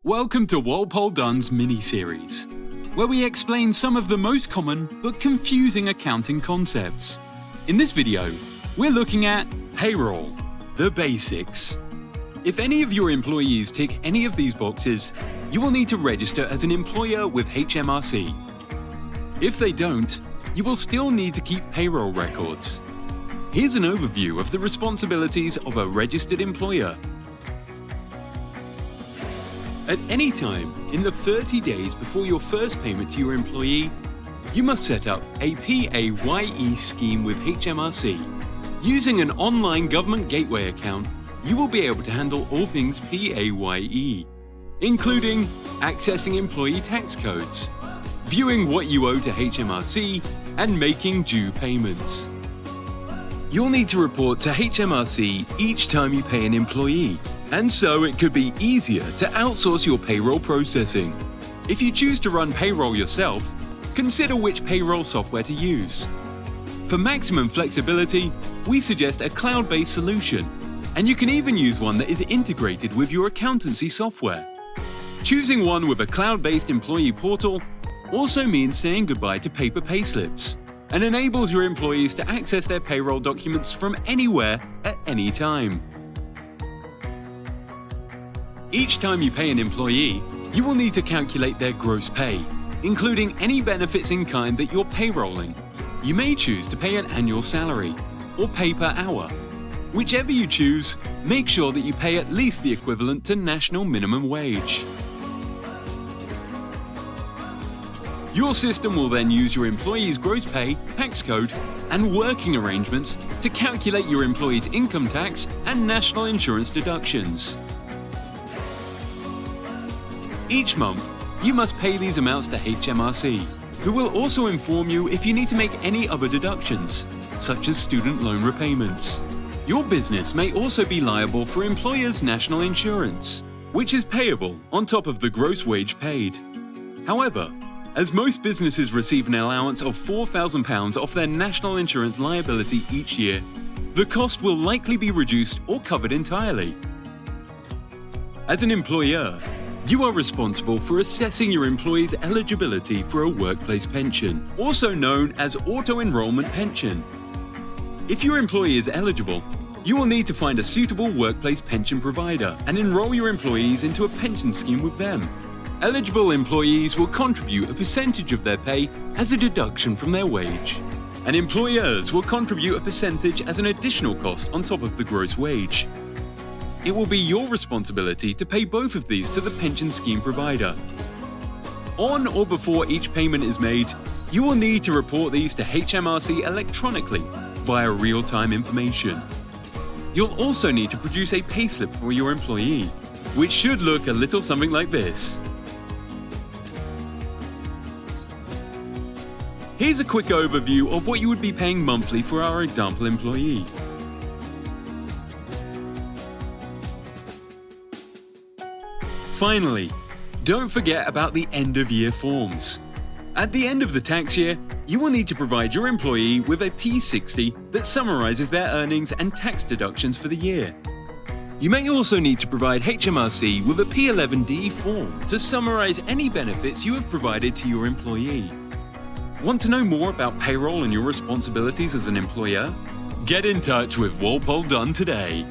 Welcome to Walpole Dunn's mini-series, where we explain some of the most common but confusing accounting concepts. In this video, we're looking at payroll, the basics. If any of your employees tick any of these boxes, you will need to register as an employer with HMRC. If they don't, you will still need to keep payroll records. Here's an overview of the responsibilities of a registered employer. At any time in the 30 days before your first payment to your employee, you must set up a PAYE scheme with HMRC. Using an online government gateway account, you will be able to handle all things PAYE, including accessing employee tax codes, viewing what you owe to HMRC, and making due payments. You'll need to report to HMRC each time you pay an employee, and so it could be easier to outsource your payroll processing. If you choose to run payroll yourself, consider which payroll software to use. For maximum flexibility, we suggest a cloud-based solution, and you can even use one that is integrated with your accountancy software. Choosing one with a cloud-based employee portal also means saying goodbye to paper payslips, and enables your employees to access their payroll documents from anywhere at any time. Each time you pay an employee, you will need to calculate their gross pay, including any benefits in kind that you're payrolling. You may choose to pay an annual salary or pay per hour. Whichever you choose, make sure that you pay at least the equivalent to national minimum wage. Your system will then use your employee's gross pay, tax code, and working arrangements to calculate your employee's income tax and national insurance deductions. Each month, you must pay these amounts to HMRC, who will also inform you if you need to make any other deductions, such as student loan repayments. Your business may also be liable for employers' national insurance, which is payable on top of the gross wage paid. However, as most businesses receive an allowance of £4,000 off their national insurance liability each year, the cost will likely be reduced or covered entirely. As an employer, you are responsible for assessing your employee's eligibility for a workplace pension, also known as auto-enrollment pension. If your employee is eligible, you will need to find a suitable workplace pension provider and enroll your employees into a pension scheme with them. Eligible employees will contribute a percentage of their pay as a deduction from their wage, and employers will contribute a percentage as an additional cost on top of the gross wage. It will be your responsibility to pay both of these to the pension scheme provider. On or before each payment is made, you will need to report these to HMRC electronically via real-time information. You'll also need to produce a payslip for your employee, which should look a little something like this. Here's a quick overview of what you would be paying monthly for our example employee. Finally, don't forget about the end-of-year forms. At the end of the tax year, you will need to provide your employee with a P60 that summarizes their earnings and tax deductions for the year. You may also need to provide HMRC with a P11D form to summarize any benefits you have provided to your employee. Want to know more about payroll and your responsibilities as an employer? Get in touch with Walpole Dunn today.